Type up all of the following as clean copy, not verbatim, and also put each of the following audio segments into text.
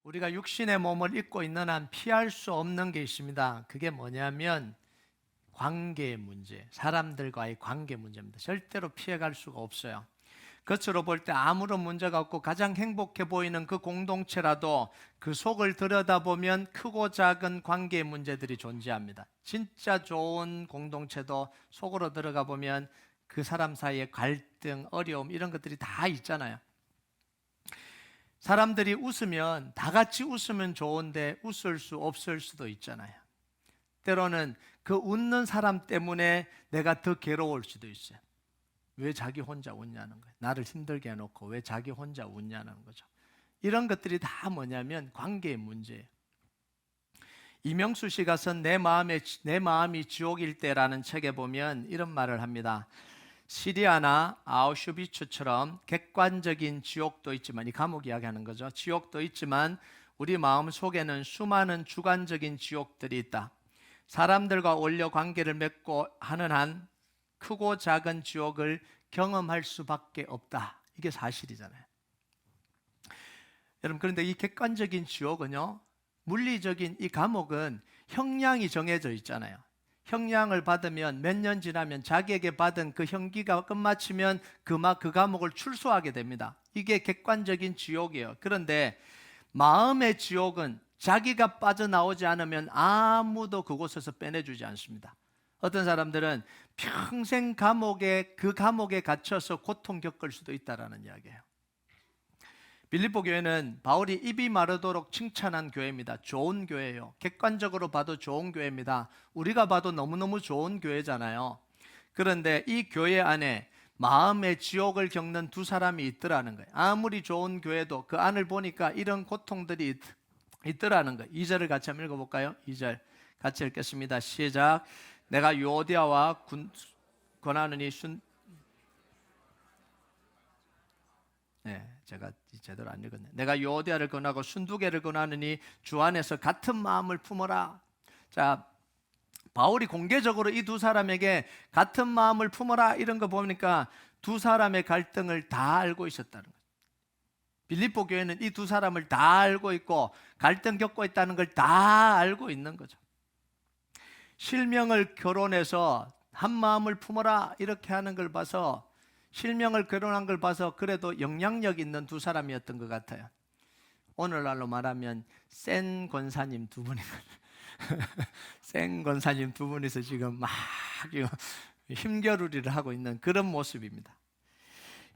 우리가 육신의 몸을 입고 있는 한 피할 수 없는 게 있습니다. 그게 뭐냐면 관계 문제, 사람들과의 관계 문제입니다. 절대로 피해갈 수가 없어요. 겉으로 볼 때 아무런 문제가 없고 가장 행복해 보이는 그 공동체라도 그 속을 들여다보면 크고 작은 관계 문제들이 존재합니다. 진짜 좋은 공동체도 속으로 들어가 보면 그 사람 사이의 갈등, 어려움 이런 것들이 다 있잖아요. 사람들이 웃으면 다 같이 웃으면 좋은데 웃을 수 없을 수도 있잖아요. 때로는 그 웃는 사람 때문에 내가 더 괴로울 수도 있어요. 왜 자기 혼자 웃냐는 거예요. 나를 힘들게 해놓고 왜 자기 혼자 웃냐는 거죠. 이런 것들이 다 뭐냐면 관계의 문제예요. 이명수 씨가 쓴 내 마음이 지옥일 때라는 책에 보면 이런 말을 합니다. 시리아나 아우슈비츠처럼 객관적인 지옥도 있지만, 이 감옥 이야기하는 거죠. 지옥도 있지만 우리 마음 속에는 수많은 주관적인 지옥들이 있다. 사람들과 원려 관계를 맺고 하는 한 크고 작은 지옥을 경험할 수밖에 없다. 이게 사실이잖아요. 여러분, 그런데 이 객관적인 지옥은요, 물리적인 이 감옥은 형량이 정해져 있잖아요. 형량을 받으면 몇 년 지나면 자기에게 받은 그 형기가 끝마치면 그 감옥을 출소하게 됩니다. 이게 객관적인 지옥이에요. 그런데 마음의 지옥은 자기가 빠져나오지 않으면 아무도 그곳에서 빼내주지 않습니다. 어떤 사람들은 평생 그 감옥에 갇혀서 고통 겪을 수도 있다는 이야기예요. 빌립보 교회는 바울이 입이 마르도록 칭찬한 교회입니다. 좋은 교회예요. 객관적으로 봐도 좋은 교회입니다. 우리가 봐도 너무너무 좋은 교회잖아요. 그런데 이 교회 안에 마음의 지옥을 겪는 두 사람이 있더라는 거예요. 아무리 좋은 교회도 그 안을 보니까 이런 고통들이 있더라는 거예요. 2절을 같이 한번 읽어볼까요? 2절 같이 읽겠습니다. 시작. 내가 유오디아와 권하느니 제가 제대로 안 읽었네. 내가 유오디아를 권하고 순두개를 권하느니 주 안에서 같은 마음을 품어라. 자, 바울이 공개적으로 이 두 사람에게 같은 마음을 품어라 이런 거 보니까 두 사람의 갈등을 다 알고 있었다는 거예요. 빌립보 교회는 이 두 사람을 다 알고 있고 갈등 겪고 있다는 걸 다 알고 있는 거죠. 실명을 결혼해서 한 마음을 품어라 이렇게 하는 걸 봐서, 실명을 결혼한 걸 봐서 그래도 영향력 있는 두 사람이었던 것 같아요. 오늘날로 말하면 센 권사님 두 분이거든요. 센 권사님 두 분이서 지금 막 힘겨루기를 하고 있는 그런 모습입니다.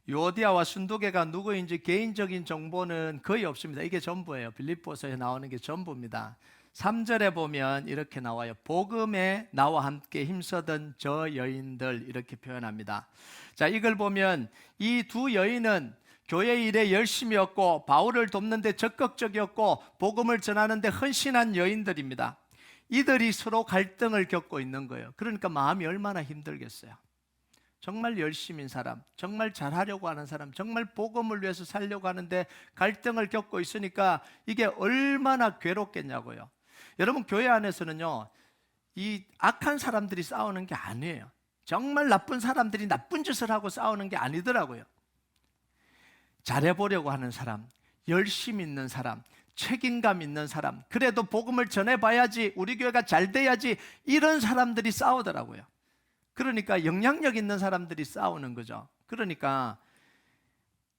요디아와 순두개가 누구인지 개인적인 정보는 거의 없습니다. 이게 전부예요. 빌립보서에 나오는 게 전부입니다. 3절에 보면 이렇게 나와요. 복음에 나와 함께 힘쓰던 저 여인들 이렇게 표현합니다. 자, 이걸 보면 이 두 여인은 교회 일에 열심이었고 바울을 돕는 데 적극적이었고 복음을 전하는 데 헌신한 여인들입니다. 이들이 서로 갈등을 겪고 있는 거예요. 그러니까 마음이 얼마나 힘들겠어요. 정말 열심인 사람, 정말 잘하려고 하는 사람, 정말 복음을 위해서 살려고 하는데 갈등을 겪고 있으니까 이게 얼마나 괴롭겠냐고요. 여러분, 교회 안에서는요, 이 악한 사람들이 싸우는 게 아니에요. 정말 나쁜 사람들이 나쁜 짓을 하고 싸우는 게 아니더라고요. 잘해보려고 하는 사람, 열심 있는 사람, 책임감 있는 사람, 그래도 복음을 전해봐야지, 우리 교회가 잘 돼야지, 이런 사람들이 싸우더라고요. 그러니까 영향력 있는 사람들이 싸우는 거죠. 그러니까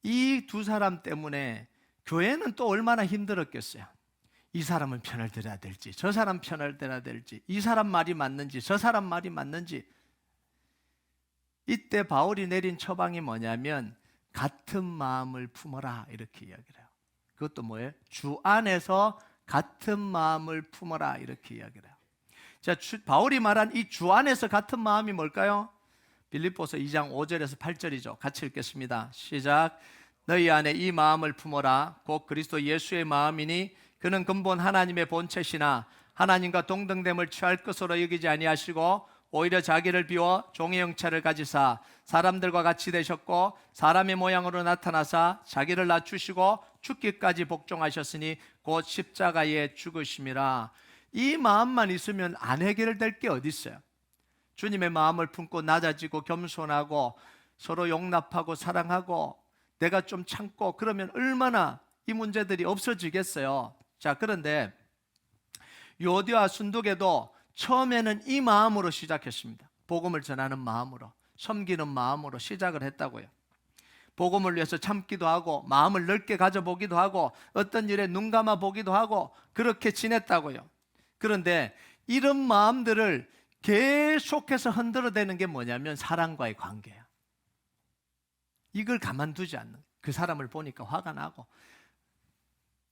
이 두 사람 때문에 교회는 또 얼마나 힘들었겠어요. 이 사람은 편을 들어야 될지, 저 사람 편을 들어야 될지, 이 사람 말이 맞는지, 저 사람 말이 맞는지. 이때 바울이 내린 처방이 뭐냐면 같은 마음을 품어라 이렇게 이야기를 해요. 그것도 뭐예요? 주 안에서 같은 마음을 품어라 이렇게 이야기를 해요. 자, 바울이 말한 이 주 안에서 같은 마음이 뭘까요? 빌립보서 2장 5절에서 8절이죠. 같이 읽겠습니다. 시작. 너희 안에 이 마음을 품어라. 곧 그리스도 예수의 마음이니 그는 근본 하나님의 본체시나 하나님과 동등됨을 취할 것으로 여기지 아니하시고 오히려 자기를 비워 종의 형체를 가지사 사람들과 같이 되셨고 사람의 모양으로 나타나사 자기를 낮추시고 죽기까지 복종하셨으니 곧 십자가에 죽으심이라. 이 마음만 있으면 안 해결될 게 어디 있어요? 주님의 마음을 품고 낮아지고 겸손하고 서로 용납하고 사랑하고 내가 좀 참고 그러면 얼마나 이 문제들이 없어지겠어요. 자, 그런데 요디와 순두계도 처음에는 이 마음으로 시작했습니다. 복음을 전하는 마음으로, 섬기는 마음으로 시작을 했다고요. 복음을 위해서 참기도 하고 마음을 넓게 가져보기도 하고 어떤 일에 눈 감아 보기도 하고 그렇게 지냈다고요. 그런데 이런 마음들을 계속해서 흔들어대는 게 뭐냐면 사랑과의 관계예요. 이걸 가만두지 않는, 그 사람을 보니까 화가 나고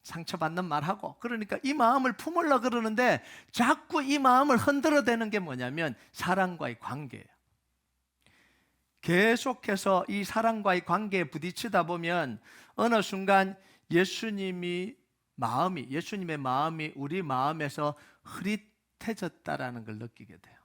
상처받는 말하고, 그러니까 이 마음을 품으려고 그러는데 자꾸 이 마음을 흔들어대는 게 뭐냐면 사랑과의 관계예요. 계속해서 이 사랑과의 관계에 부딪히다 보면 어느 순간 예수님의 마음이 우리 마음에서 흐릿해졌다라는 걸 느끼게 돼요.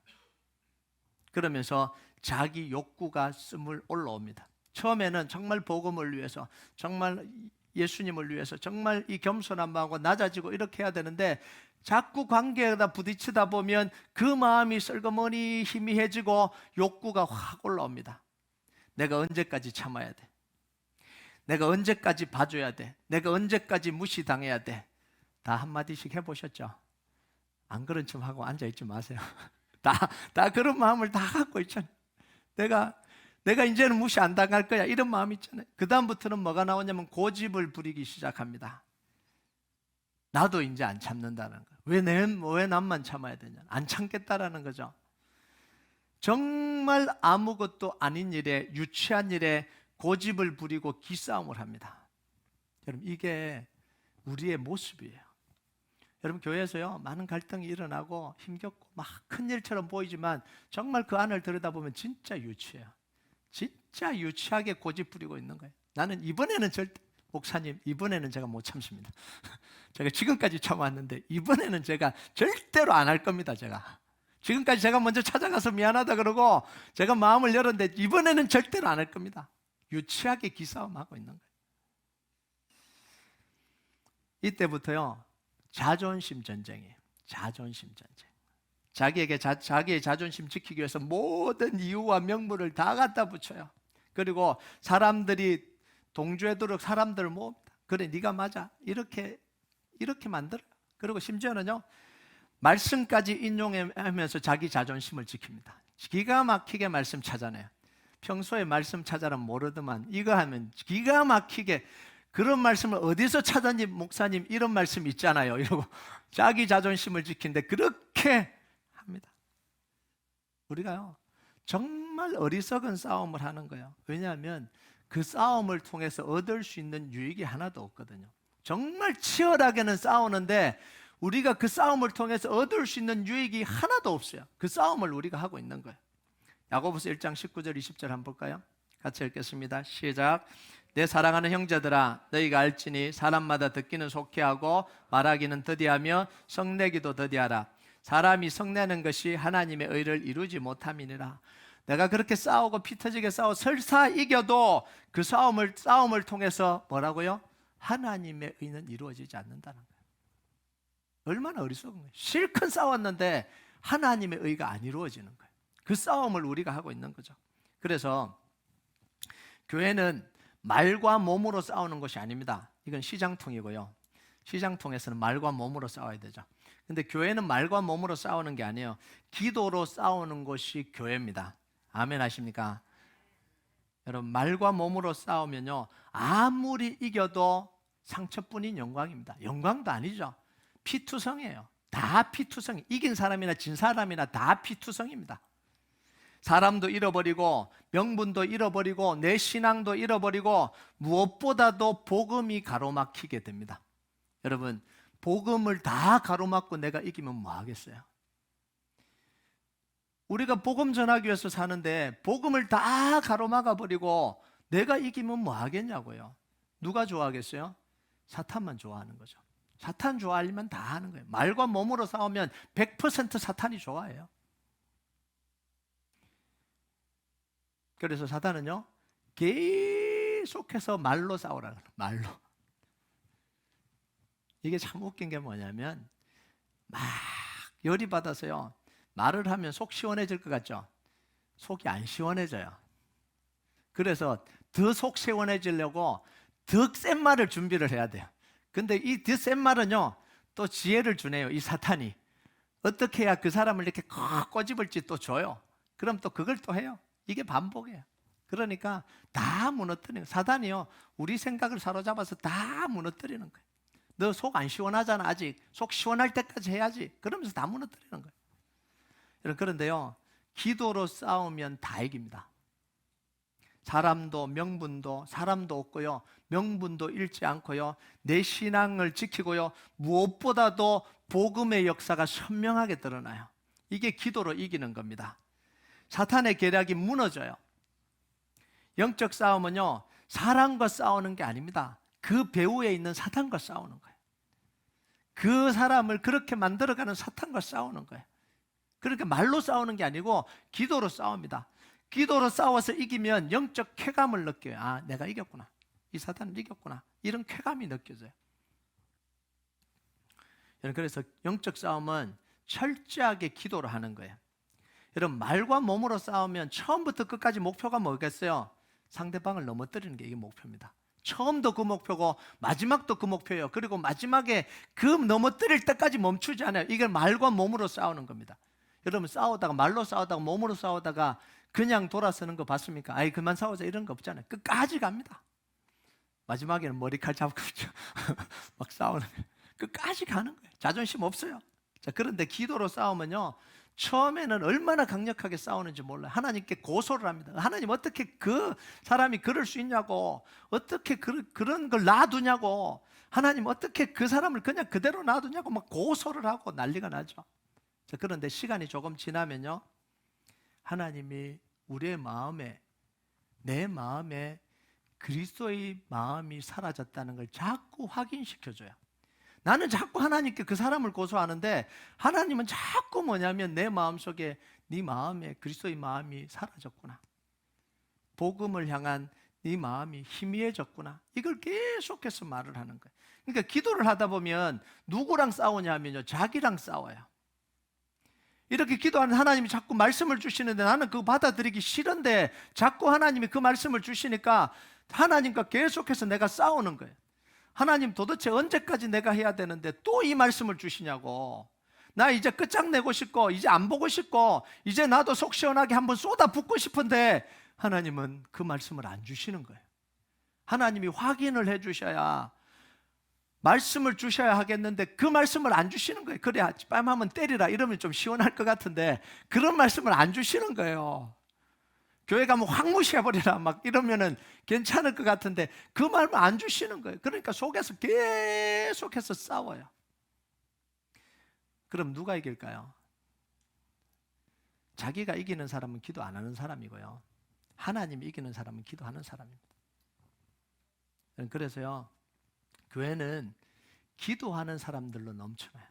그러면서 자기 욕구가 스물 올라옵니다. 처음에는 정말 복음을 위해서, 정말 예수님을 위해서 정말 이 겸손한 마음과 낮아지고 이렇게 해야 되는데 자꾸 관계에다 부딪히다 보면 그 마음이 썰그머니 희미해지고 욕구가 확 올라옵니다. 내가 언제까지 참아야 돼? 내가 언제까지 봐줘야 돼? 내가 언제까지 무시당해야 돼? 다 한마디씩 해보셨죠? 안 그런 척 하고 앉아있지 마세요. 다 그런 마음을 다 갖고 있잖아요. 내가 이제는 무시 안 당할 거야, 이런 마음이 있잖아요. 그 다음부터는 뭐가 나오냐면 고집을 부리기 시작합니다. 나도 이제 안 참는다는 거. 왜 남만 참아야 되냐? 안 참겠다라는 거죠. 정말 아무것도 아닌 일에, 유치한 일에 고집을 부리고 기싸움을 합니다. 여러분, 이게 우리의 모습이에요. 여러분, 교회에서요 많은 갈등이 일어나고 힘겹고 막 큰일처럼 보이지만 정말 그 안을 들여다보면 진짜 유치해요. 진짜 유치하게 고집 부리고 있는 거예요. 나는 이번에는 절대, 목사님 이번에는 제가 못 참습니다. 제가 지금까지 참았는데 이번에는 제가 절대로 안 할 겁니다. 지금까지 제가 먼저 찾아가서 미안하다 그러고 제가 마음을 열었는데 이번에는 절대로 안 할 겁니다. 유치하게 기싸움하고 있는 거예요. 이때부터요 자존심 전쟁이에요. 자존심 전쟁. 자기의 자존심 지키기 위해서 모든 이유와 명분을 다 갖다 붙여요. 그리고 사람들이 동조하도록 사람들을 모읍니다. 그래, 네가 맞아, 이렇게 만들어요. 그리고 심지어는요 말씀까지 인용하면서 자기 자존심을 지킵니다. 기가 막히게 말씀 찾아내요. 평소에 말씀 찾아라면 모르더만 이거 하면 기가 막히게, 그런 말씀을 어디서 찾았니 목사님, 이런 말씀 있잖아요, 이러고 자기 자존심을 지키는데 그렇게 합니다. 우리가요 정말 어리석은 싸움을 하는 거예요. 왜냐하면 그 싸움을 통해서 얻을 수 있는 유익이 하나도 없거든요. 정말 치열하게는 싸우는데 우리가 그 싸움을 통해서 얻을 수 있는 유익이 하나도 없어요. 그 싸움을 우리가 하고 있는 거예요. 야고보서 1장 19절 20절 한번 볼까요? 같이 읽겠습니다. 시작. 내 사랑하는 형제들아, 너희가 알지니 사람마다 듣기는 속히하고 말하기는 더디하며 성내기도 더디하라. 사람이 성내는 것이 하나님의 의를 이루지 못함이니라. 내가 그렇게 싸우고 피 터지게 싸워 설사 이겨도 그 싸움을 통해서 뭐라고요? 하나님의 의는 이루어지지 않는다는 거예요. 얼마나 어리석은 거예요. 실컷 싸웠는데 하나님의 의가 안 이루어지는 거예요. 그 싸움을 우리가 하고 있는 거죠. 그래서 교회는 말과 몸으로 싸우는 것이 아닙니다. 이건 시장통이고요. 시장통에서는 말과 몸으로 싸워야 되죠. 근데 교회는 말과 몸으로 싸우는 게 아니에요. 기도로 싸우는 것이 교회입니다. 아멘 하십니까? 여러분, 말과 몸으로 싸우면요 아무리 이겨도 상처뿐인 영광입니다. 영광도 아니죠. 피투성이에요. 다 피투성. 이긴 사람이나 진 사람이나 다 피투성입니다. 사람도 잃어버리고 명분도 잃어버리고 내 신앙도 잃어버리고 무엇보다도 복음이 가로막히게 됩니다. 여러분, 복음을 다 가로막고 내가 이기면 뭐 하겠어요? 우리가 복음 전하기 위해서 사는데 복음을 다 가로막아 버리고 내가 이기면 뭐 하겠냐고요. 누가 좋아하겠어요? 사탄만 좋아하는 거죠. 사탄 좋아하려면 다 하는 거예요. 말과 몸으로 싸우면 100% 사탄이 좋아해요. 그래서 사탄은요 계속해서 말로 싸우라는 거예요. 말로. 이게 참 웃긴 게 뭐냐면 막 열이 받아서요 말을 하면 속 시원해질 것 같죠? 속이 안 시원해져요. 그래서 더 속 시원해지려고 더 센 말을 준비를 해야 돼요. 근데 이 더 센 말은요 또 지혜를 주네요. 이 사탄이 어떻게 해야 그 사람을 이렇게 꼬집을지 또 줘요. 그럼 또 그걸 또 해요. 이게 반복이에요. 그러니까 다 무너뜨리는 거예요. 사단이요, 우리 생각을 사로잡아서 다 무너뜨리는 거예요. 너 속 안 시원하잖아. 아직 속 시원할 때까지 해야지. 그러면서 다 무너뜨리는 거예요. 여러분, 그런데요, 기도로 싸우면 다 이깁니다. 사람도 명분도 사람도 없고요, 명분도 잃지 않고요, 내 신앙을 지키고요, 무엇보다도 복음의 역사가 선명하게 드러나요. 이게 기도로 이기는 겁니다. 사탄의 계략이 무너져요. 영적 싸움은요, 사람과 싸우는 게 아닙니다. 그 배후에 있는 사탄과 싸우는 거예요. 그 사람을 그렇게 만들어가는 사탄과 싸우는 거예요. 그러니까 말로 싸우는 게 아니고 기도로 싸웁니다. 기도로 싸워서 이기면 영적 쾌감을 느껴요. 아, 내가 이겼구나. 이 사탄을 이겼구나. 이런 쾌감이 느껴져요. 그래서 영적 싸움은 철저하게 기도로 하는 거예요. 여러분, 말과 몸으로 싸우면 처음부터 끝까지 목표가 뭐겠어요? 상대방을 넘어뜨리는 게 이게 목표입니다. 처음도 그 목표고 마지막도 그 목표예요. 그리고 마지막에 그 넘어뜨릴 때까지 멈추지 않아요. 이걸 말과 몸으로 싸우는 겁니다. 여러분, 싸우다가 말로 싸우다가 몸으로 싸우다가 그냥 돌아서는 거 봤습니까? 아이, 그만 싸우자 이런 거 없잖아요. 끝까지 갑니다. 마지막에는 머리칼 잡고 막 싸우는 거예요. 끝까지 가는 거예요. 자존심 없어요. 자, 그런데 기도로 싸우면요, 처음에는 얼마나 강력하게 싸우는지 몰라요. 하나님께 고소를 합니다. 하나님, 어떻게 그 사람이 그럴 수 있냐고, 어떻게 그런 걸 놔두냐고, 하나님 어떻게 그 사람을 그냥 그대로 놔두냐고 막 고소를 하고 난리가 나죠. 자, 그런데 시간이 조금 지나면요, 하나님이 우리의 마음에, 내 마음에 그리스도의 마음이 사라졌다는 걸 자꾸 확인시켜줘요. 나는 자꾸 하나님께 그 사람을 고소하는데 하나님은 자꾸 뭐냐면 내 마음속에 네 마음에 그리스도의 마음이 사라졌구나, 복음을 향한 네 마음이 희미해졌구나, 이걸 계속해서 말을 하는 거예요. 그러니까 기도를 하다 보면 누구랑 싸우냐면요, 자기랑 싸워요. 이렇게 기도하는 하나님이 자꾸 말씀을 주시는데 나는 그거 받아들이기 싫은데 자꾸 하나님이 그 말씀을 주시니까 하나님과 계속해서 내가 싸우는 거예요. 하나님, 도대체 언제까지 내가 해야 되는데 또 이 말씀을 주시냐고. 나 이제 끝장내고 싶고 이제 안 보고 싶고 이제 나도 속 시원하게 한번 쏟아붓고 싶은데 하나님은 그 말씀을 안 주시는 거예요. 하나님이 확인을 해 주셔야, 말씀을 주셔야 하겠는데 그 말씀을 안 주시는 거예요. 그래, 뺨하면 때리라 이러면 좀 시원할 것 같은데 그런 말씀을 안 주시는 거예요. 교회 가면 확 무시해버리라 막 이러면은 괜찮을 것 같은데 그 말만 안 주시는 거예요. 그러니까 속에서 계속해서 싸워요. 그럼 누가 이길까요? 자기가 이기는 사람은 기도 안 하는 사람이고요, 하나님이 이기는 사람은 기도하는 사람입니다. 그래서요, 교회는 기도하는 사람들로 넘쳐나요.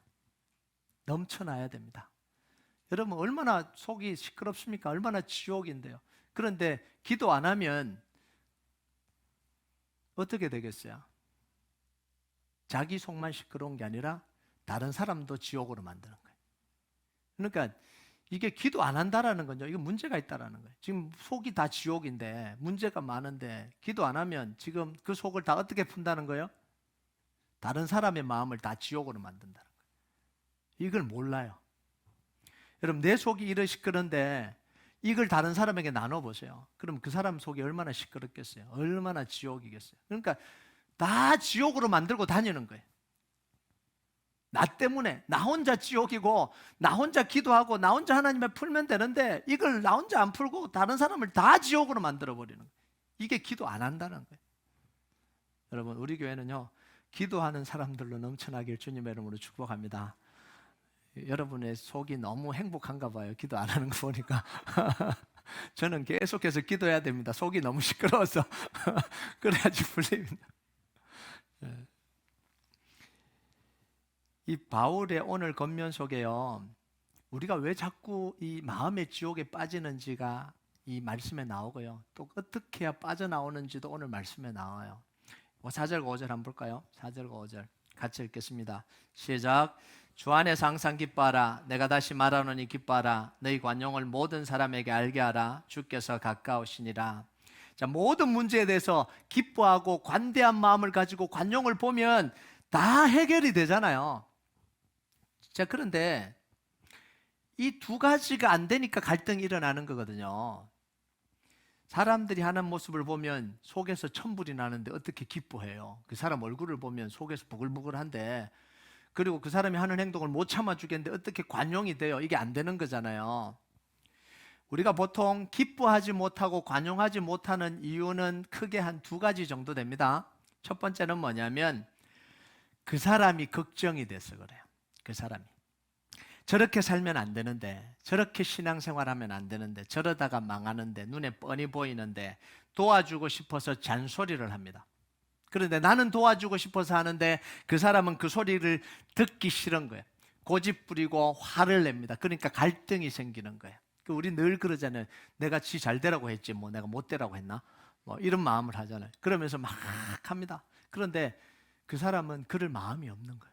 넘쳐나야 됩니다. 여러분, 얼마나 속이 시끄럽습니까? 얼마나 지옥인데요. 그런데 기도 안 하면 어떻게 되겠어요? 자기 속만 시끄러운 게 아니라 다른 사람도 지옥으로 만드는 거예요. 그러니까 이게 기도 안 한다라는 건요, 이거 문제가 있다라는 거예요. 지금 속이 다 지옥인데 문제가 많은데 기도 안 하면 지금 그 속을 다 어떻게 푼다는 거예요? 다른 사람의 마음을 다 지옥으로 만든다는 거예요. 이걸 몰라요. 여러분, 내 속이 이래 시끄러운데 이걸 다른 사람에게 나눠보세요. 그럼 그 사람 속이 얼마나 시끄럽겠어요? 얼마나 지옥이겠어요? 그러니까 다 지옥으로 만들고 다니는 거예요. 나 때문에 나 혼자 지옥이고 나 혼자 기도하고 나 혼자 하나님에 풀면 되는데 이걸 나 혼자 안 풀고 다른 사람을 다 지옥으로 만들어버리는 거예요. 이게 기도 안 한다는 거예요. 여러분, 우리 교회는요, 기도하는 사람들로 넘쳐나길 주님의 이름으로 축복합니다. 여러분의 속이 너무 행복한가 봐요. 기도 안 하는 거 보니까. 저는 계속해서 기도해야 됩니다. 속이 너무 시끄러워서. 그래야지 풀립니다. 이 바울의 오늘 권면 속에요, 우리가 왜 자꾸 이 마음의 지옥에 빠지는지가 이 말씀에 나오고요, 또 어떻게 해야 빠져나오는지도 오늘 말씀에 나와요. 4절과 5절 한번 볼까요? 4절과 5절 같이 읽겠습니다. 시작. 주 안에서 항상 기뻐하라. 내가 다시 말하노니 기뻐하라. 너희 관용을 모든 사람에게 알게 하라. 주께서 가까우시니라. 자, 모든 문제에 대해서 기뻐하고 관대한 마음을 가지고 관용을 보면 다 해결이 되잖아요. 자, 그런데 이 두 가지가 안 되니까 갈등이 일어나는 거거든요. 사람들이 하는 모습을 보면 속에서 천불이 나는데 어떻게 기뻐해요? 그 사람 얼굴을 보면 속에서 부글부글한데, 그리고 그 사람이 하는 행동을 못 참아주겠는데 어떻게 관용이 돼요? 이게 안 되는 거잖아요. 우리가 보통 기뻐하지 못하고 관용하지 못하는 이유는 크게 한 두 가지 정도 됩니다. 첫 번째는 뭐냐면 그 사람이 걱정이 돼서 그래요. 그 사람이 저렇게 살면 안 되는데, 저렇게 신앙생활하면 안 되는데, 저러다가 망하는데, 눈에 뻔히 보이는데 도와주고 싶어서 잔소리를 합니다. 그런데 나는 도와주고 싶어서 하는데 그 사람은 그 소리를 듣기 싫은 거예요. 고집 부리고 화를 냅니다. 그러니까 갈등이 생기는 거예요. 우리 늘 그러잖아요. 내가 지 잘 되라고 했지 뭐 내가 못 되라고 했나? 뭐 이런 마음을 하잖아요. 그러면서 막 합니다. 그런데 그 사람은 그럴 마음이 없는 거예요.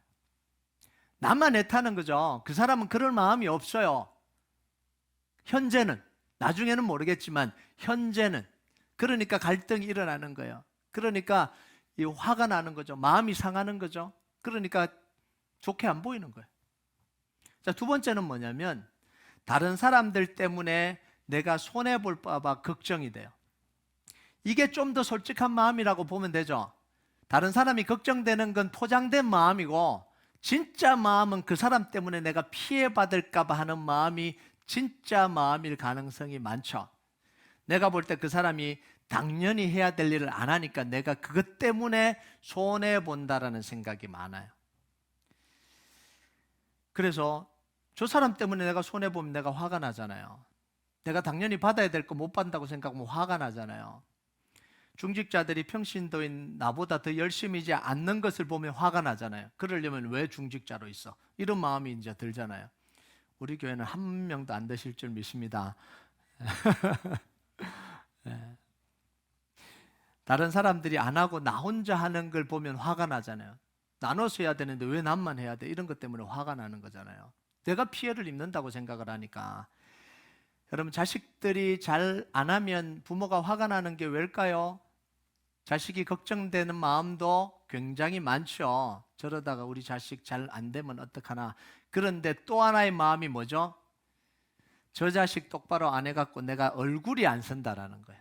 나만 애타는 거죠. 그 사람은 그럴 마음이 없어요. 현재는, 나중에는 모르겠지만 현재는. 그러니까 갈등이 일어나는 거예요. 그러니까 이 화가 나는 거죠. 마음이 상하는 거죠. 그러니까 좋게 안 보이는 거예요. 자, 두 번째는 뭐냐면 다른 사람들 때문에 내가 손해볼까 봐 걱정이 돼요. 이게 좀 더 솔직한 마음이라고 보면 되죠. 다른 사람이 걱정되는 건 포장된 마음이고, 진짜 마음은 그 사람 때문에 내가 피해받을까 봐 하는 마음이 진짜 마음일 가능성이 많죠. 내가 볼 때 그 사람이 당연히 해야 될 일을 안 하니까 내가 그것 때문에 손해본다라는 생각이 많아요. 그래서 저 사람 때문에 내가 손해보면 내가 화가 나잖아요. 내가 당연히 받아야 될 거 못 받는다고 생각하면 화가 나잖아요. 중직자들이 평신도인 나보다 더 열심히지 않는 것을 보면 화가 나잖아요. 그러려면 왜 중직자로 있어? 이런 마음이 이제 들잖아요. 우리 교회는 한 명도 안 되실 줄 믿습니다. 네. 다른 사람들이 안 하고 나 혼자 하는 걸 보면 화가 나잖아요. 나눠서 해야 되는데 왜 남만 해야 돼? 이런 것 때문에 화가 나는 거잖아요. 내가 피해를 입는다고 생각을 하니까. 여러분, 자식들이 잘 안 하면 부모가 화가 나는 게 왜일까요? 자식이 걱정되는 마음도 굉장히 많죠. 저러다가 우리 자식 잘 안 되면 어떡하나. 그런데 또 하나의 마음이 뭐죠? 저 자식 똑바로 안 해갖고 내가 얼굴이 안 선다라는 거예요.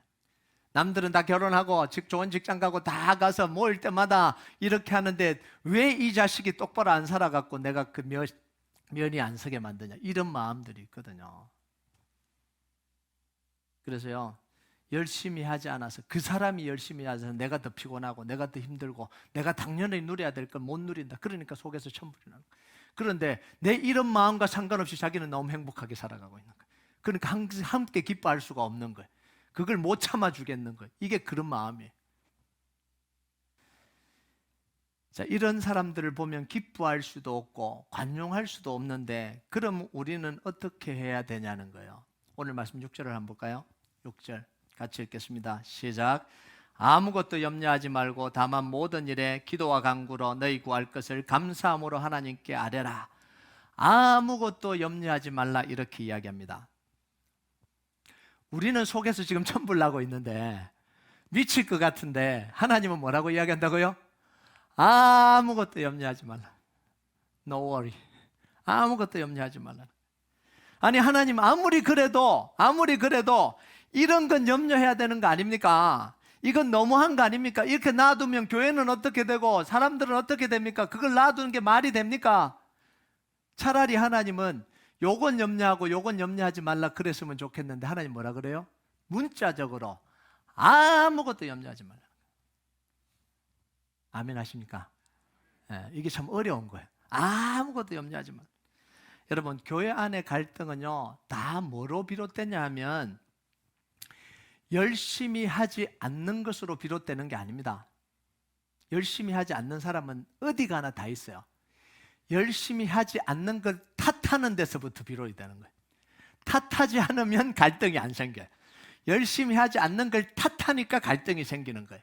남들은 다 결혼하고 좋은 직장 가고 다 가서 모일 때마다 이렇게 하는데 왜 이 자식이 똑바로 안 살아갖고 내가 그 면이 안 서게 만드냐, 이런 마음들이 있거든요. 그래서요, 열심히 하지 않아서, 그 사람이 열심히 하지 않아서 내가 더 피곤하고 내가 더 힘들고 내가 당연히 누려야 될 걸 못 누린다. 그러니까 속에서 천불이 나는 거예요. 그런데 내 이런 마음과 상관없이 자기는 너무 행복하게 살아가고 있는 거예요. 그러니까 함께 기뻐할 수가 없는 거예요. 그걸 못 참아주겠는 거예요. 이게 그런 마음이에요. 자, 이런 사람들을 보면 기뻐할 수도 없고 관용할 수도 없는데, 그럼 우리는 어떻게 해야 되냐는 거예요. 오늘 말씀 6절을 한번 볼까요? 6절 같이 읽겠습니다. 시작. 아무것도 염려하지 말고 다만 모든 일에 기도와 간구로 너희 구할 것을 감사함으로 하나님께 아뢰라. 아무것도 염려하지 말라, 이렇게 이야기합니다. 우리는 속에서 지금 천불 나고 있는데 미칠 것 같은데 하나님은 뭐라고 이야기한다고요? 아무것도 염려하지 말라. No worry. 아무것도 염려하지 말라. 아니, 하나님 아무리 그래도 이런 건 염려해야 되는 거 아닙니까? 이건 너무한 거 아닙니까? 이렇게 놔두면 교회는 어떻게 되고 사람들은 어떻게 됩니까? 그걸 놔두는 게 말이 됩니까? 차라리 하나님은 요건 염려하고 요건 염려하지 말라 그랬으면 좋겠는데, 하나님 뭐라 그래요? 문자적으로 아무것도 염려하지 말라. 아멘 하십니까? 네, 이게 참 어려운 거예요. 아무것도 염려하지 말라. 여러분, 교회 안의 갈등은요, 다 뭐로 비롯되냐 하면 열심히 하지 않는 것으로 비롯되는 게 아닙니다. 열심히 하지 않는 사람은 어디 가나 다 있어요. 열심히 하지 않는 걸 탓하는 데서부터 비롯이 되는 거예요. 탓하지 않으면 갈등이 안 생겨요. 열심히 하지 않는 걸 탓하니까 갈등이 생기는 거예요.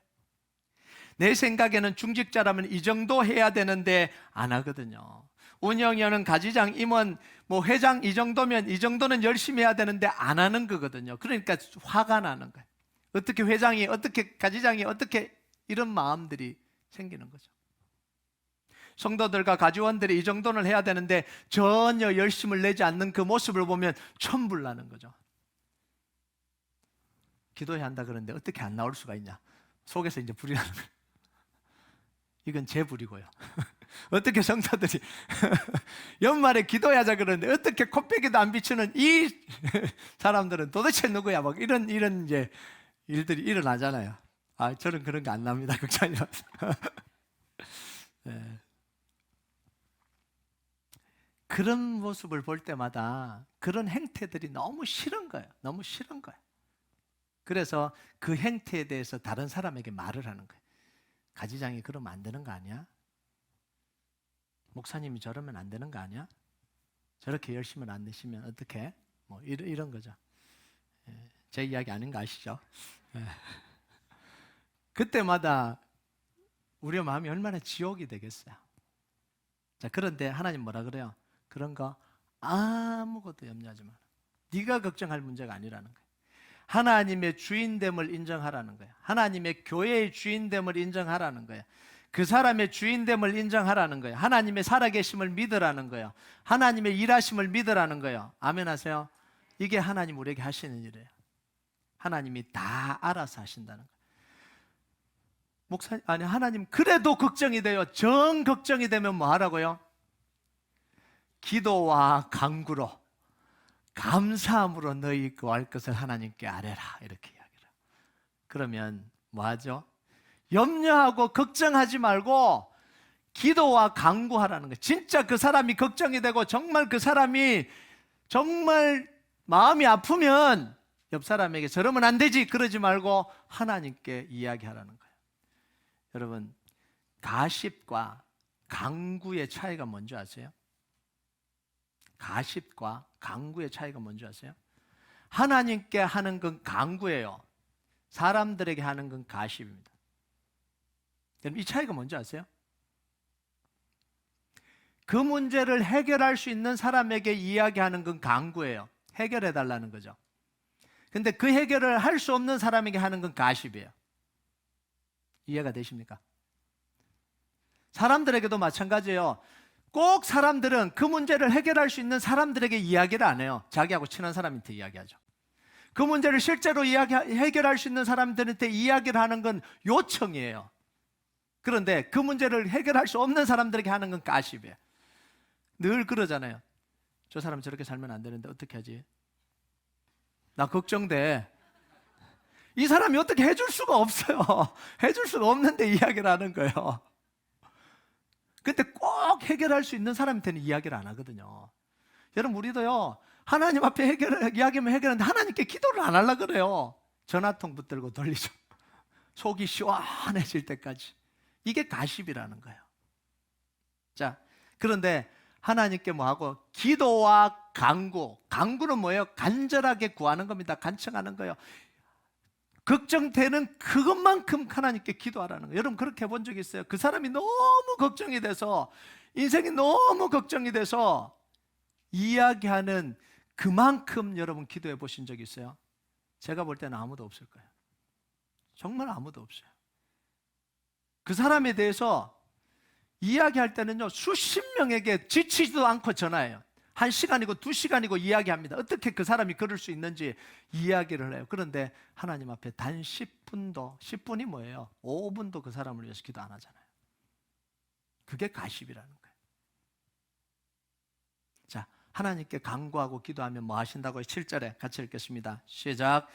내 생각에는 중직자라면 이 정도 해야 되는데 안 하거든요. 운영위원은 가지장, 임원, 회장 이 정도면 이 정도는 열심히 해야 되는데 안 하는 거거든요. 그러니까 화가 나는 거예요. 어떻게 회장이, 어떻게 가지장이, 어떻게, 이런 마음들이 생기는 거죠. 성도들과 가지원들이 이 정도는 해야 되는데 전혀 열심을 내지 않는 그 모습을 보면 천불나는 거죠. 기도해야 한다 그러는데 어떻게 안 나올 수가 있냐? 속에서 이제 불이 나는 거예요. 이건 제 불이고요. 어떻게 성도들이 연말에 기도하자 그러는데 어떻게 코빼기도 안 비추는 이 사람들은 도대체 누구야? 막 이런 이제 일들이 일어나잖아요. 저는 그런 게 안 납니다. 걱정이 마세요. 네. 그런 모습을 볼 때마다 그런 행태들이 너무 싫은 거예요. 너무 싫은 거예요. 그래서 그 행태에 대해서 다른 사람에게 말을 하는 거예요. 가지장이 그러면 안 되는 거 아니야? 목사님이 저러면 안 되는 거 아니야? 저렇게 열심을 안 내시면 어떡해? 뭐 이런 거죠. 제 이야기 아닌 거 아시죠? 그때마다 우리의 마음이 얼마나 지옥이 되겠어요. 자, 그런데 하나님 뭐라 그래요? 그런 거 아무것도 염려하지 마라. 네가 걱정할 문제가 아니라는 거예요. 하나님의 주인됨을 인정하라는 거예요. 하나님의 교회의 주인됨을 인정하라는 거예요. 그 사람의 주인됨을 인정하라는 거예요. 하나님의 살아계심을 믿으라는 거예요. 하나님의 일하심을 믿으라는 거예요. 아멘 하세요. 이게 하나님 우리에게 하시는 일이에요. 하나님이 다 알아서 하신다는 거예요. 하나님 그래도 걱정이 돼요. 정 걱정이 되면 뭐 하라고요? 기도와 간구로 감사함으로 너희 구할 것을 하나님께 아뢰라, 이렇게 이야기를. 그러면 뭐 하죠? 염려하고 걱정하지 말고 기도와 간구하라는 거예요. 진짜 그 사람이 걱정이 되고 정말 그 사람이 정말 마음이 아프면 옆 사람에게 저러면 안 되지 그러지 말고 하나님께 이야기하라는 거예요. 여러분, 가십과 간구의 차이가 뭔지 아세요? 가십과 간구의 차이가 뭔지 아세요? 하나님께 하는 건 간구예요. 사람들에게 하는 건 가십입니다. 여러분, 이 차이가 뭔지 아세요? 그 문제를 해결할 수 있는 사람에게 이야기하는 건 간구예요. 해결해 달라는 거죠. 근데 그 해결을 할 수 없는 사람에게 하는 건 가십이에요. 이해가 되십니까? 사람들에게도 마찬가지예요. 꼭 사람들은 그 문제를 해결할 수 있는 사람들에게 이야기를 안 해요. 자기하고 친한 사람한테 이야기하죠. 그 문제를 실제로 해결할 수 있는 사람들한테 이야기를 하는 건 요청이에요. 그런데 그 문제를 해결할 수 없는 사람들에게 하는 건 가십이에요. 늘 그러잖아요. 저 사람 저렇게 살면 안 되는데 어떻게 하지? 나 걱정돼. 이 사람이 어떻게 해줄 수가 없어요. 해줄 수가 없는데 이야기를 하는 거예요. 근데 꼭 해결할 수 있는 사람한테는 이야기를 안 하거든요. 여러분, 우리도요, 하나님 앞에 이야기하면 해결하는데 하나님께 기도를 안 하려고 그래요. 전화통 붙들고 돌리죠. 속이 시원해질 때까지. 이게 가십이라는 거예요. 자, 그런데 하나님께 뭐하고? 기도와 간구. 간구는 뭐예요? 간절하게 구하는 겁니다. 간청하는 거예요. 걱정되는 그것만큼 하나님께 기도하라는 거예요. 여러분, 그렇게 해본 적 있어요? 그 사람이 너무 걱정이 돼서, 인생이 너무 걱정이 돼서 이야기하는 그만큼 여러분 기도해 보신 적 있어요? 제가 볼 때는 아무도 없을 거예요. 정말 아무도 없어요. 그 사람에 대해서 이야기할 때는요, 수십 명에게 지치지도 않고 전화해요. 1시간이고 2시간이고 이야기합니다. 어떻게 그 사람이 그럴 수 있는지 이야기를 해요. 그런데 하나님 앞에 단 10분도, 10분이 뭐예요? 5분도 그 사람을 위해서 기도 안 하잖아요. 그게 가십이라는 거예요. 자, 하나님께 간구하고 기도하면 뭐 하신다고요? 7절에 같이 읽겠습니다. 시작.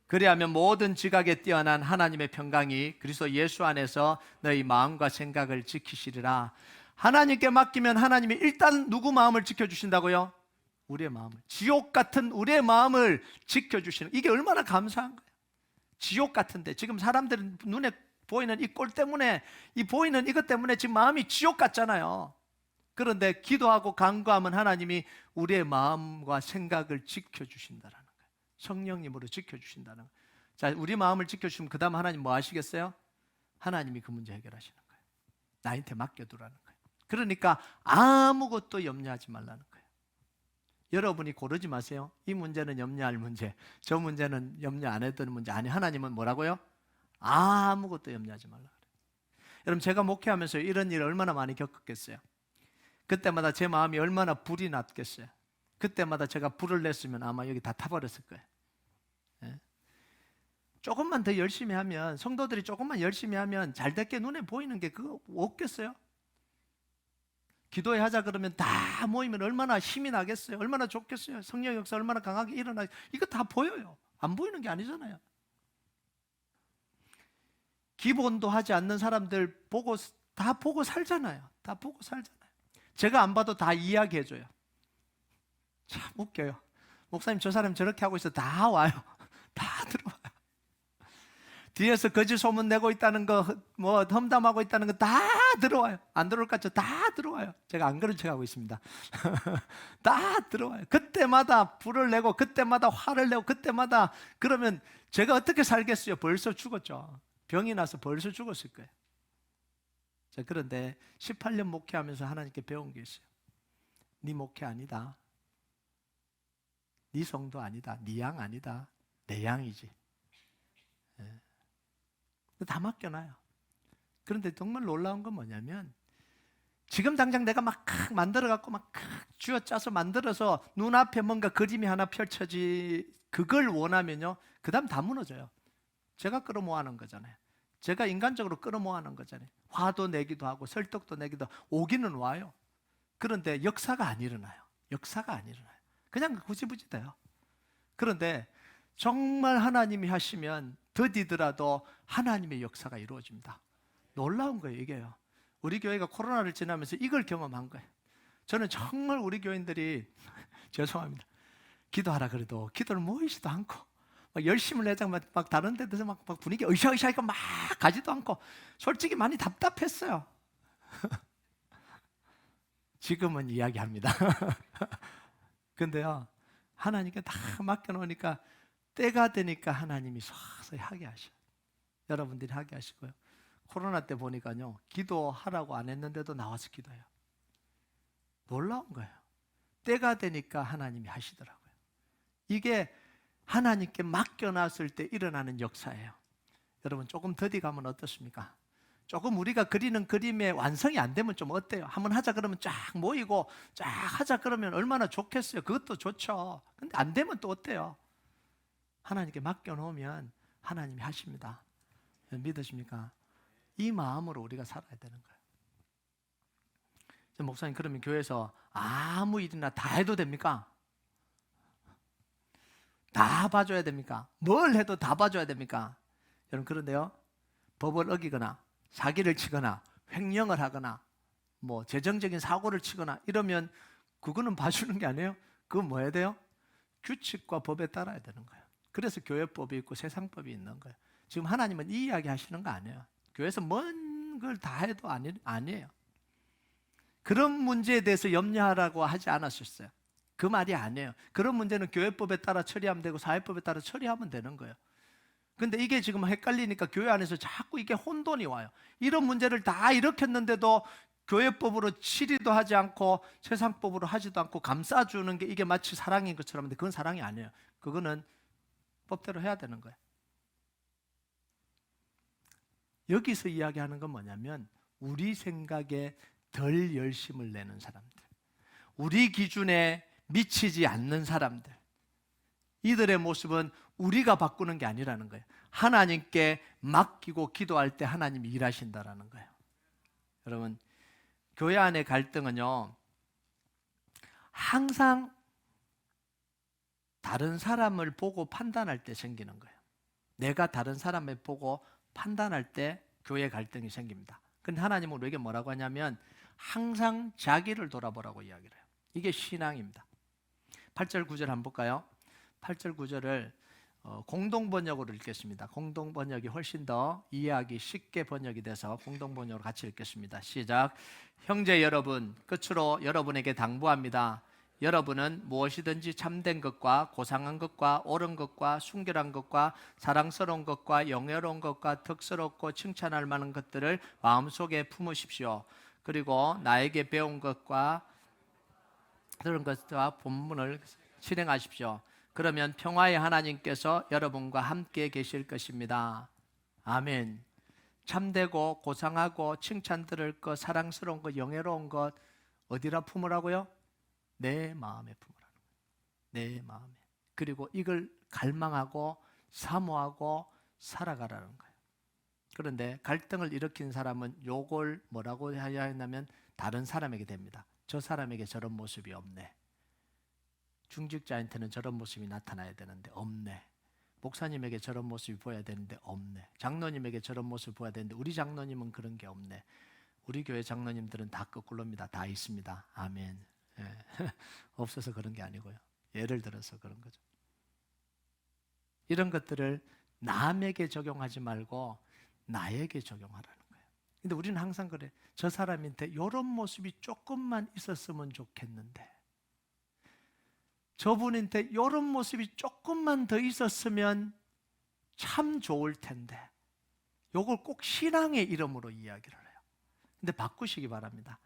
그리하면 모든 지각에 뛰어난 하나님의 평강이 그리스도 예수 안에서 너희 마음과 생각을 지키시리라. 하나님께 맡기면 하나님이 일단 누구 마음을 지켜주신다고요? 우리의 마음을. 지옥 같은 우리의 마음을 지켜주시는, 이게 얼마나 감사한 거예요. 지옥 같은데 지금 사람들은 눈에 보이는 이 꼴 때문에, 이 보이는 이것 때문에 지금 마음이 지옥 같잖아요. 그런데 기도하고 간구하면 하나님이 우리의 마음과 생각을 지켜주신다는 거예요. 성령님으로 지켜주신다는 거예요. 자, 우리 마음을 지켜주시면 그 다음 하나님 뭐 하시겠어요? 하나님이 그 문제 해결하시는 거예요. 나한테 맡겨두라는 거예요. 그러니까 아무것도 염려하지 말라는 거예요. 여러분이 고르지 마세요. 이 문제는 염려할 문제, 저 문제는 염려 안 해도 되는 문제. 아니, 하나님은 뭐라고요? 아무것도 염려하지 말라 그래요. 여러분 제가 목회하면서 이런 일을 얼마나 많이 겪었겠어요. 그때마다 제 마음이 얼마나 불이 났겠어요. 그때마다 제가 불을 냈으면 아마 여기 다 타버렸을 거예요. 예? 조금만 더 열심히 하면, 성도들이 조금만 열심히 하면 잘 됐게 눈에 보이는 게 그거 없겠어요? 기도회 하자 그러면 다 모이면 얼마나 힘이 나겠어요? 얼마나 좋겠어요? 성령 역사 얼마나 강하게 일어나. 이거 다 보여요. 안 보이는 게 아니잖아요. 기본도 하지 않는 사람들 다 보고 살잖아요. 다 보고 살잖아요. 제가 안 봐도 다 이야기해줘요. 참 웃겨요. 목사님 저 사람 저렇게 하고 있어. 다 와요. 다 들어와요. 뒤에서 거짓 소문 내고 있다는 거, 뭐 험담하고 있다는 거 다 들어와요. 안 들어올 것 같죠? 다 들어와요. 제가 안 그런 척하고 있습니다. 다 들어와요. 그때마다 불을 내고, 그때마다 화를 내고, 그때마다. 그러면 제가 어떻게 살겠어요? 벌써 죽었죠. 병이 나서 벌써 죽었을 거예요. 자, 그런데 18년 목회하면서 하나님께 배운 게 있어요. 네 목회 아니다. 네 성도 아니다. 네 양 아니다. 내 양이지. 다 맡겨놔요. 그런데 정말 놀라운 건 뭐냐면, 지금 당장 내가 막 만들어갖고 막 쥐어짜서 만들어서 눈앞에 뭔가 그림이 하나 그걸 원하면요, 그 다음 다 무너져요. 제가 끌어모아 하는 거잖아요. 제가 인간적으로 끌어모아 하는 거잖아요. 화도 내기도 하고 설득도 내기도 하고 오기는 와요. 그런데 역사가 안 일어나요. 역사가 안 일어나요. 그냥 구지부지 돼요. 그런데 정말 하나님이 하시면 더디더라도 하나님의 역사가 이루어집니다. 놀라운 거예요, 이게요. 우리 교회가 코로나를 지나면서 이걸 경험한 거예요. 저는 정말 우리 교인들이 죄송합니다. 기도하라 그래도 기도를 모이지도 않고 막 열심을 내자 막 다른 데서 막 분위기 으쌰으쌰하니까 막 가지도 않고 솔직히 많이 답답했어요. 지금은 이야기합니다. 근데요, 하나님께 다 맡겨놓으니까 때가 되니까 하나님이 서서히 하게 하셔. 여러분들이 하게 하시고요. 코로나 때 보니까요, 기도하라고 안 했는데도 나와서 기도해요. 놀라운 거예요. 때가 되니까 하나님이 하시더라고요. 이게 하나님께 맡겨놨을 때 일어나는 역사예요. 여러분 조금 더디 가면 어떻습니까? 조금 우리가 그리는 그림의 완성이 안 되면 좀 어때요? 한번 하자 그러면 쫙 모이고 쫙 하자 그러면 얼마나 좋겠어요. 그것도 좋죠. 근데 안 되면 또 어때요? 하나님께 맡겨놓으면 하나님이 하십니다. 믿으십니까? 이 마음으로 우리가 살아야 되는 거예요. 목사님, 그러면 교회에서 아무 일이나 다 해도 됩니까? 다 봐줘야 됩니까? 뭘 해도 다 봐줘야 됩니까? 여러분, 그런데요, 법을 어기거나 사기를 치거나 횡령을 하거나 뭐 재정적인 사고를 치거나 이러면 그거는 봐주는 게 아니에요. 그건 뭐 해야 돼요? 규칙과 법에 따라야 되는 거예요. 그래서 교회법이 있고 세상법이 있는 거예요. 지금 하나님은 이 이야기 하시는 거 아니에요. 교회에서 뭔 걸 다 해도 아니에요. 그런 문제에 대해서 염려하라고 하지 않았었어요. 그 말이 아니에요. 그런 문제는 교회법에 따라 처리하면 되고 사회법에 따라 처리하면 되는 거예요. 근데 이게 지금 헷갈리니까 교회 안에서 자꾸 이게 혼돈이 와요. 이런 문제를 다 일으켰는데도 교회법으로 치리도 하지 않고 세상법으로 하지도 않고 감싸주는 게 이게 마치 사랑인 것처럼 하는데 그건 사랑이 아니에요. 그거는 법대로 해야 되는 거예요. 여기서 이야기하는 건 뭐냐면 우리 생각에 덜 열심을 내는 사람들, 우리 기준에 미치지 않는 사람들, 이들의 모습은 우리가 바꾸는 게 아니라는 거예요. 하나님께 맡기고 기도할 때 하나님이 일하신다라는 거예요. 여러분, 교회 안의 갈등은요, 항상 다른 사람을 보고 판단할 때 생기는 거예요. 내가 다른 사람을 보고 판단할 때 교회 갈등이 생깁니다. 근데 하나님은 우리에게 뭐라고 하냐면 항상 자기를 돌아보라고 이야기를 해요. 이게 신앙입니다. 8절 9절 한번 볼까요? 8절 9절을 공동번역으로 읽겠습니다. 공동번역이 훨씬 더 이해하기 쉽게 번역이 돼서 공동번역으로 같이 읽겠습니다. 시작. 형제 여러분, 끝으로 여러분에게 당부합니다. 여러분은 무엇이든지 참된 것과 고상한 것과 옳은 것과 순결한 것과 사랑스러운 것과 영예로운 것과 덕스럽고 칭찬할 만한 것들을 마음속에 품으십시오. 그리고 나에게 배운 것과 그런 것과 본문을 실행하십시오. 그러면 평화의 하나님께서 여러분과 함께 계실 것입니다. 아멘. 참되고 고상하고 칭찬 들을 것, 사랑스러운 것, 영예로운 것 어디라 품으라고요? 내 마음에 품으라는 거예요. 내 마음에. 그리고 이걸 갈망하고 사모하고 살아가라는 거예요. 그런데 갈등을 일으킨 사람은 요걸 뭐라고 해야 했냐면 다른 사람에게 됩니다. 저 사람에게 저런 모습이 없네. 중직자한테는 저런 모습이 나타나야 되는데 없네. 목사님에게 저런 모습이 보여야 되는데 없네. 장로님에게 저런 모습이 보여야 되는데 우리 장로님은 그런 게 없네. 우리 교회 장로님들은 다 거꾸로입니다. 다 있습니다. 아멘. 예. 없어서 그런 게 아니고요. 예를 들어서 그런 거죠. 이런 것들을 남에게 적용하지 말고 나에게 적용하라는 거예요. 근데 우리는 항상 그래. 저 사람한테 이런 모습이 조금만 있었으면 좋겠는데, 저분한테 이런 모습이 조금만 더 있었으면 참 좋을 텐데, 이걸 꼭 신앙의 이름으로 이야기를 해요. 근데 바꾸시기 바랍니다.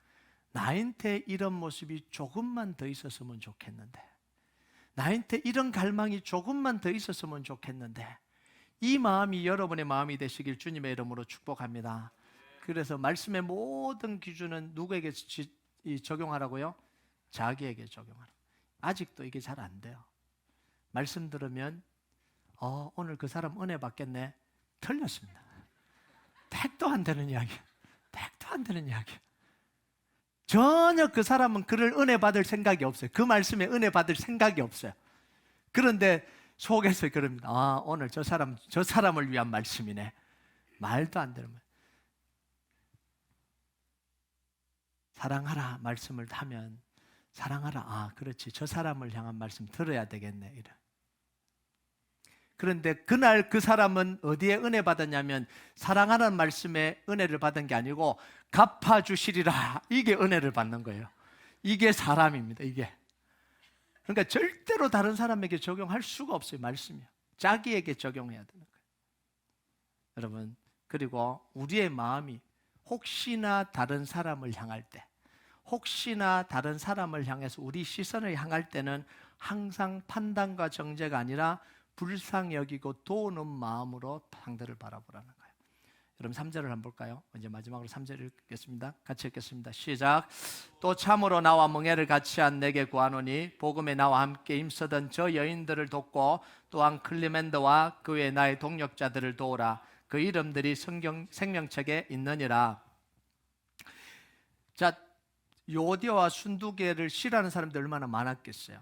나한테 이런 모습이 조금만 더 있었으면 좋겠는데, 나한테 이런 갈망이 조금만 더 있었으면 좋겠는데, 이 마음이 여러분의 마음이 되시길 주님의 이름으로 축복합니다. 그래서 말씀의 모든 기준은 누구에게 적용하라고요? 자기에게 적용하라고. 아직도 이게 잘 안 돼요. 말씀 들으면 오늘 그 사람 은혜 받겠네. 틀렸습니다. 택도 안 되는 이야기. 택도 안 되는 이야기. 전혀 그 사람은 그를 은혜 받을 생각이 없어요. 그 말씀에 은혜 받을 생각이 없어요. 그런데 속에서 그럽니다. 오늘 저 사람을 위한 말씀이네. 말도 안 되는 말. 사랑하라 말씀을 하면 사랑하라. 그렇지. 저 사람을 향한 말씀 들어야 되겠네. 이래. 그런데 그날 그 사람은 어디에 은혜 받았냐면 사랑하는 말씀에 은혜를 받은 게 아니고 갚아주시리라. 이게 은혜를 받는 거예요. 이게 사람입니다. 이게. 그러니까 절대로 다른 사람에게 적용할 수가 없어요. 말씀이요. 자기에게 적용해야 되는 거예요. 여러분, 그리고 우리의 마음이 혹시나 다른 사람을 향할 때, 혹시나 다른 사람을 향해서 우리 시선을 향할 때는 항상 판단과 정죄가 아니라 불쌍히 여기고 도우는 마음으로 상대를 바라보라는 거예요. 여러분 3절을 한번 볼까요? 이제 마지막으로 3절 읽겠습니다. 같이 읽겠습니다. 시작. 또 참으로 나와 멍에를 같이 한 내게 구하노니 복음에 나와 함께 힘쓰던 저 여인들을 돕고 또한 클리멘드와 그 외 나의 동역자들을 도우라. 그 이름들이 생명책에 있느니라. 자, 요디아와 순두개를 싫어하는 사람들이 얼마나 많았겠어요.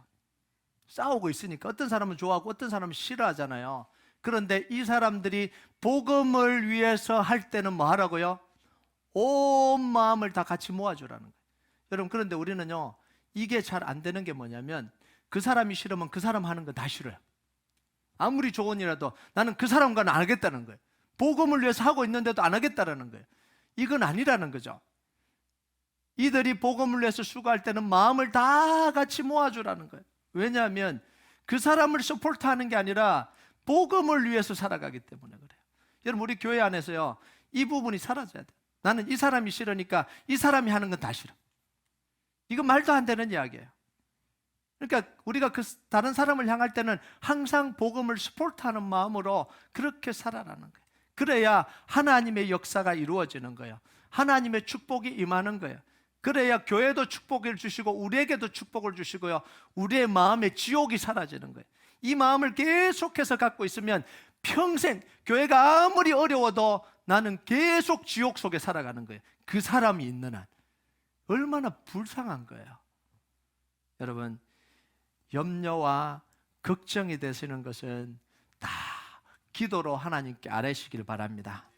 싸우고 있으니까 어떤 사람은 좋아하고 어떤 사람은 싫어하잖아요. 그런데 이 사람들이 복음을 위해서 할 때는 뭐 하라고요? 온 마음을 다 같이 모아주라는 거예요. 여러분, 그런데 우리는요, 이게 잘 안 되는 게 뭐냐면 그 사람이 싫으면 그 사람 하는 거 다 싫어요. 아무리 좋은 일이라도 나는 그 사람과는 안 하겠다는 거예요. 복음을 위해서 하고 있는데도 안 하겠다는 거예요. 이건 아니라는 거죠. 이들이 복음을 위해서 수고할 때는 마음을 다 같이 모아주라는 거예요. 왜냐하면 그 사람을 서포트하는 게 아니라 복음을 위해서 살아가기 때문에 그래요. 여러분, 우리 교회 안에서요, 이 부분이 사라져야 돼요. 나는 이 사람이 싫으니까 이 사람이 하는 건 다 싫어. 이건 말도 안 되는 이야기예요. 그러니까 우리가 그 다른 사람을 향할 때는 항상 복음을 서포트하는 마음으로 그렇게 살아라는 거예요. 그래야 하나님의 역사가 이루어지는 거예요. 하나님의 축복이 임하는 거예요. 그래야 교회도 축복을 주시고 우리에게도 축복을 주시고요, 우리의 마음에 지옥이 사라지는 거예요. 이 마음을 계속해서 갖고 있으면 평생 교회가 아무리 어려워도 나는 계속 지옥 속에 살아가는 거예요. 그 사람이 있는 한. 얼마나 불쌍한 거예요. 여러분, 염려와 걱정이 되시는 것은 다 기도로 하나님께 아뢰시길 바랍니다.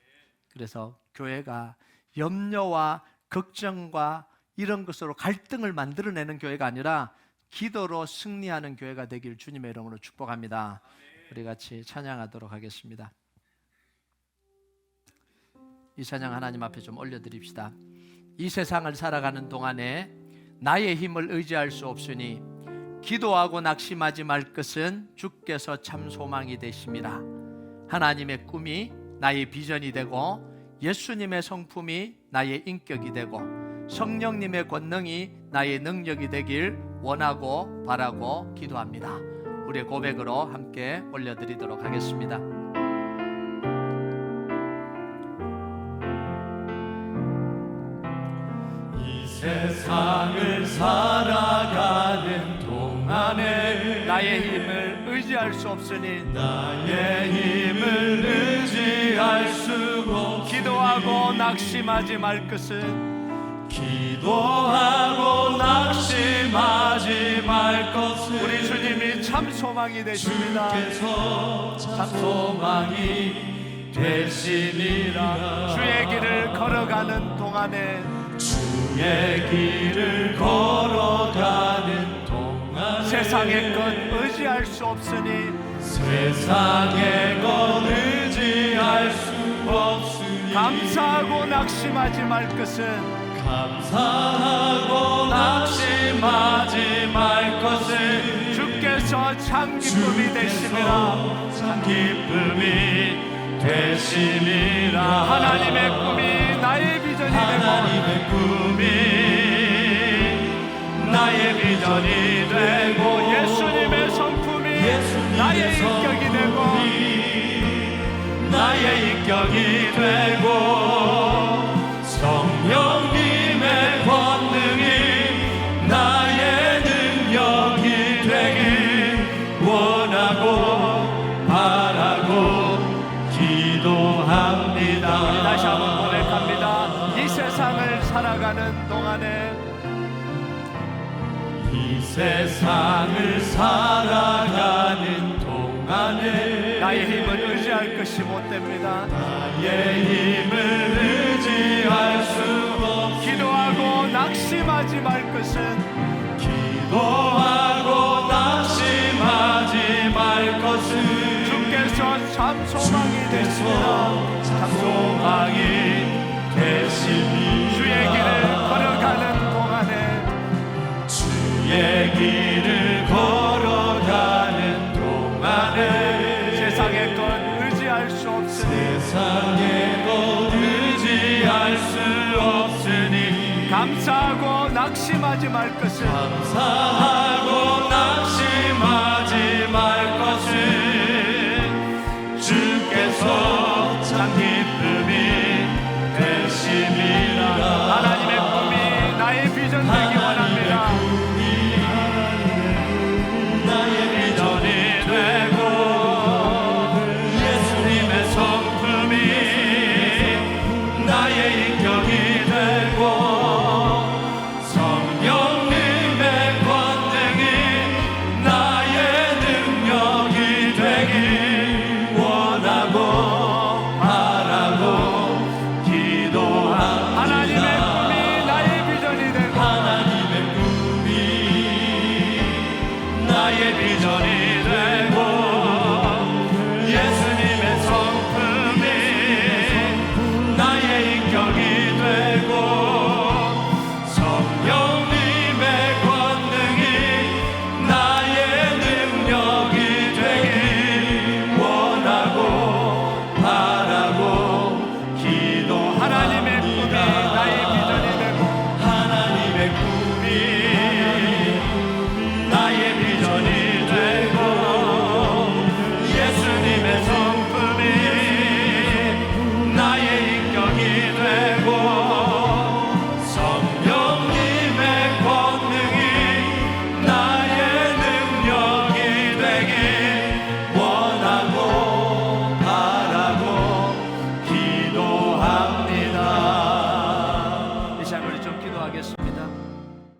그래서 교회가 염려와 걱정과 이런 것으로 갈등을 만들어내는 교회가 아니라 기도로 승리하는 교회가 되길 주님의 이름으로 축복합니다. 우리 같이 찬양하도록 하겠습니다. 이 찬양 하나님 앞에 좀 올려드립시다. 이 세상을 살아가는 동안에 나의 힘을 의지할 수 없으니 기도하고 낙심하지 말 것은 주께서 참 소망이 되심이라. 하나님의 꿈이 나의 비전이 되고 예수님의 성품이 나의 인격이 되고 성령님의 권능이 나의 능력이 되길 원하고 바라고 기도합니다. 우리의 고백으로 함께 올려드리도록 하겠습니다. 세상을 살아가는 동안에 나의 힘을 의지할 수 없으니 나의 힘을 의지할 수 없으니 기도하고 낙심하지 말 것은 기도하고 낙심하지 말 것은 우리 주님이 참 소망이 되십니다. 주께서 참 소망이 되시니라. 주의 길을 걸어가는 동안에 주의 길을 걸어가는 동안에 세상의 것 의지할 수 없으니 세상의 것 의지할 수 없으니 감사하고 낙심하지 말 것은 감사하고 낙심하지 말 것을 주께서 참 기쁨이 되심이라. 참 기쁨이 되심이라. 하나님의 꿈이 나의 비전이 되고 하나님의 꿈이 나의 비전이 되고 예수님의 성품이 나의 인격이 되고 나의 인격이 되고 성령님의 권능이 나의 능력이 되길 원하고 바라고 기도합니다. 다시 한번 고백합니다. 이 세상을 살아가는 동안에 이 세상을 살아가는 동안에 나의 힘을 의지할 것이 못됩니다. 나의 힘을 의지할 수 없습니다. 기도하고 낙심하지 말 것은 기도하고 낙심하지 말 것은 주께서 참 소망이 되시라. 참 소망이 되시니 주의 길을 걸어가는 동안에 주의 길을 걸어가는 동안에 세상의 것 의지할 수 없으니 세상의 것 의지할 수 없으니 감사하고 낙심하지 말 것은 감사하고 낙심하지 말 것은 주께서 참 기쁨이 되심이라. 하나님의 꿈이 나의 비전 되기 원합니다. 나의 비전이 되고 예수님의 성품이 나의 인격이 되고 성령님의 권능이 나의 능력이 되길 원하고 바라고 기도합니다. 하나님의 꿈이 나의 비전이 되고 하나님의 꿈이 나의 비전이 되고 예수님의 성품이 나의 인격이 되고 성령님의 권능이 나의 능력이 되길 원하고 바라고 기도. 하나님의 꿈이 나의 비전이 되고 하나님의 꿈이 나의 비전이 되고 예수님의 성품이 나의 인격이 되고 성령님의 권능이 나의 능력이 되길 원하고 바라고 기도합니다. 이 시간 우리 좀 기도하겠습니다.